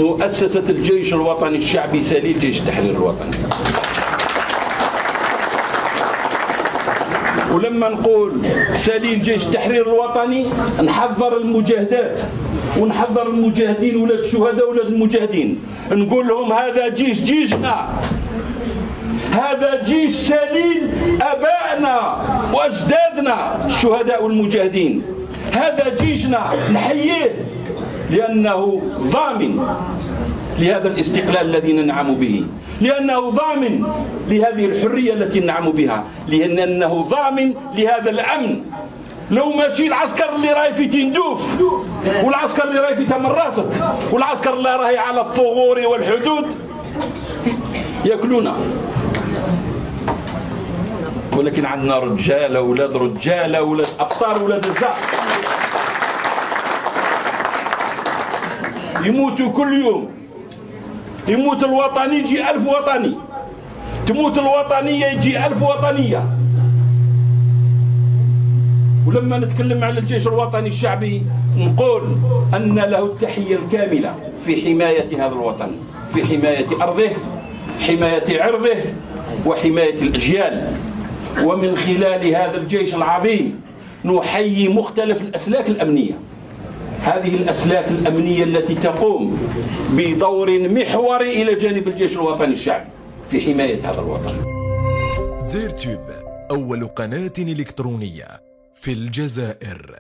مؤسسة الجيش الوطني الشعبي سليل جيش التحرير الوطني. ولما نقول سليل جيش التحرير الوطني نحذر المجاهدات ونحذر المجاهدين ولاد الشهداء ولاد المجاهدين، نقول لهم هذا جيشنا، هذا جيش سليل أبائنا وأجدادنا الشهداء والمجاهدين، هذا جيشنا نحييه لأنه ضامن لهذا الاستقلال الذي ننعم به، لأنه ضامن لهذه الحرية التي ننعم بها، لأنه ضامن لهذا الأمن. لو ماشي العسكر اللي راهي في تندوف والعسكر اللي راهي في تمراست والعسكر اللي راهي على الثغور والحدود ياكلونا، ولكن عندنا رجاله ولاد رجاله ولاد ابطال ولاد نساء يموتوا كل يوم. يموت الوطني يجي 1000 وطني، تموت الوطنيه يجي 1000 وطنيه. ولما نتكلم على الجيش الوطني الشعبي نقول أن له التحية الكاملة في حماية هذا الوطن، في حماية أرضه، حماية عرضه، وحماية الأجيال. ومن خلال هذا الجيش العظيم نحيي مختلف الأسلاك الأمنية، هذه الأسلاك الأمنية التي تقوم بدور محوري إلى جانب الجيش الوطني الشعبي في حماية هذا الوطن. زيرتوب أول قناة إلكترونية في الجزائر.